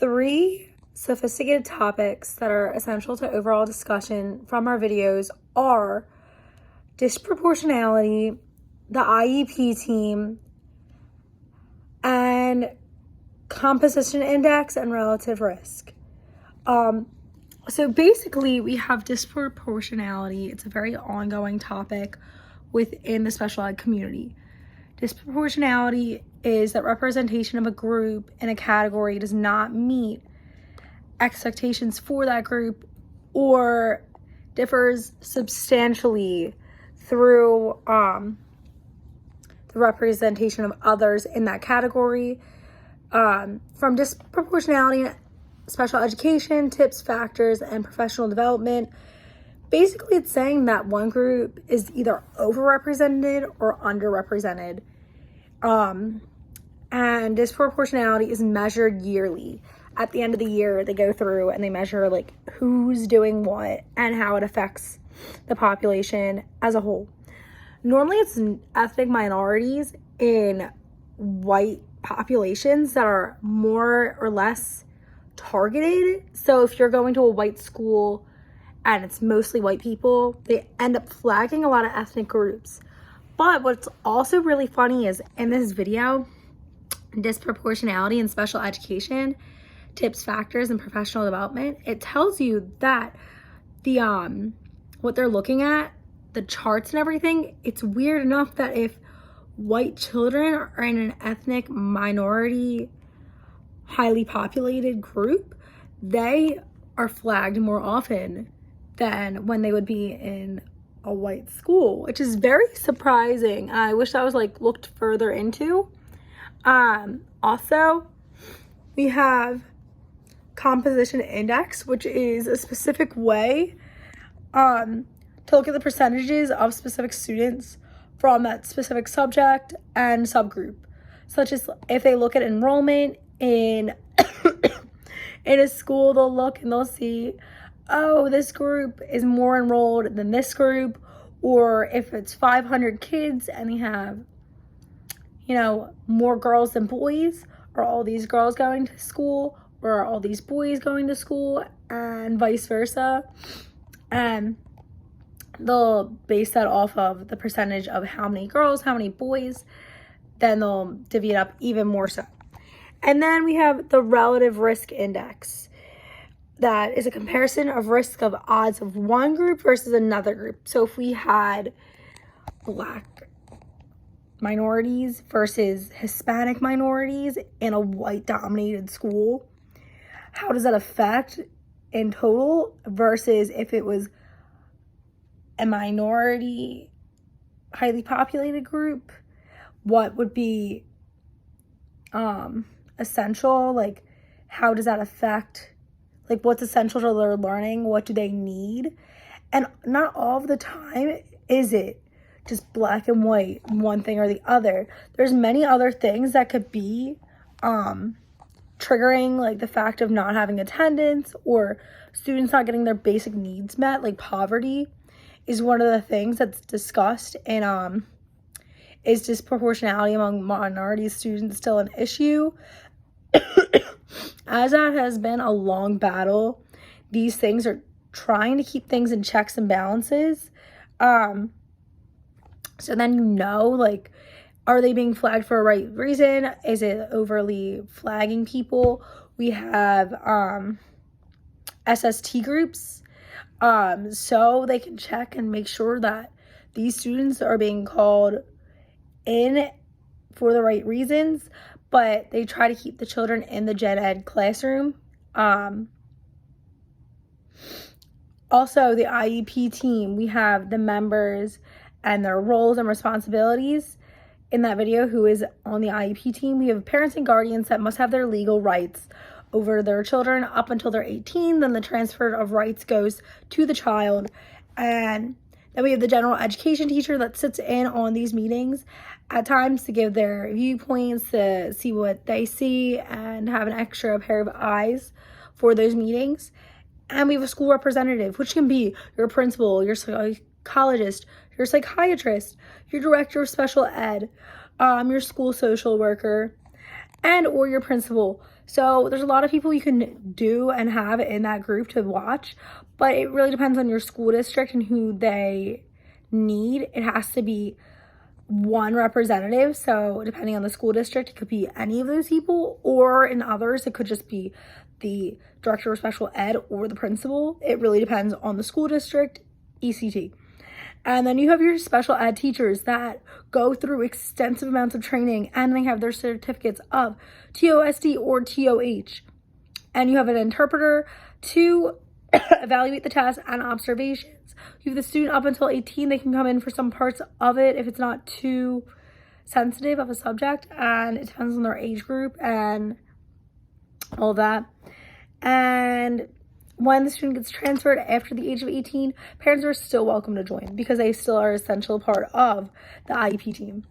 Three sophisticated topics that are essential to overall discussion from our videos are disproportionality, the IEP team, and composition index and relative risk. So basically we have disproportionality. It's a very ongoing topic within the special ed community. Disproportionality is that representation of a group in a category does not meet expectations for that group or differs substantially through the representation of others in that category. From disproportionality, special education, tips, factors, and professional development, basically it's saying that one group is either overrepresented or underrepresented. And disproportionality is measured yearly. At the end of the year, they go through and they measure like who's doing what and how it affects the population as a whole. Normally it's ethnic minorities in white populations that are more or less targeted. So if you're going to a white school and it's mostly white people, they end up flagging a lot of ethnic groups. But what's also really funny is in this video, disproportionality in special education, tips, factors, and professional development, it tells you that the what they're looking at, the charts and everything, it's weird enough that if white children are in an ethnic minority, highly populated group, they are flagged more often than when they would be in a white school, which is very surprising. I wish that was like looked further into. Also, we have composition index, which is a specific way to look at the percentages of specific students from that specific subject and subgroup, such as if they look at enrollment in in a school, they'll look and they'll see, oh, this group is more enrolled than this group. Or if it's 500 kids and they have, more girls than boys, are all these girls going to school or are all these boys going to school, and vice versa. And they'll base that off of the percentage of how many girls, how many boys, then they'll divvy it up even more so. And then we have the relative risk index. That is a comparison of risk of odds of one group versus another group. So if we had Black minorities versus Hispanic minorities in a white dominated school, how does that affect in total versus if it was a minority highly populated group? What would be essential? Like, how does that affect, like, what's essential to their learning? What do they need? And not all of the time is it just black and white, one thing or the other. There's many other things that could be triggering, like the fact of not having attendance or students not getting their basic needs met, like poverty is one of the things that's discussed. And is disproportionality among minority students still an issue? As that has been a long battle, these things are trying to keep things in checks and balances. So then like, are they being flagged for a right reason? Is it overly flagging people? We have SST groups, so they can check and make sure that these students are being called in for the right reasons, but they try to keep the children in the gen ed classroom. Also, the IEP team, we have the members and their roles and responsibilities in that video who is on the IEP team. We have parents and guardians that must have their legal rights over their children up until they're 18. Then the transfer of rights goes to the child. And then we have the general education teacher that sits in on these meetings at times to give their viewpoints, to see what they see and have an extra pair of eyes for those meetings. And we have a school representative, which can be your principal, your psychologist, your psychiatrist, your director of special ed, your school social worker, and or your principal. So there's a lot of people you can do and have in that group to watch, but it really depends on your school district and who they need. It has to be one representative. So depending on the school district, it could be any of those people, or in others, it could just be the director of special ed or the principal. It really depends on the school district, ECT. And then you have your special ed teachers that go through extensive amounts of training, and they have their certificates of TOSD or TOH. And you have an interpreter to evaluate the test and observations. You have the student up until 18. They can come in for some parts of it if it's not too sensitive of a subject, and it depends on their age group and all that. And when the student gets transferred after the age of 18, parents are still welcome to join because they still are an essential part of the IEP team.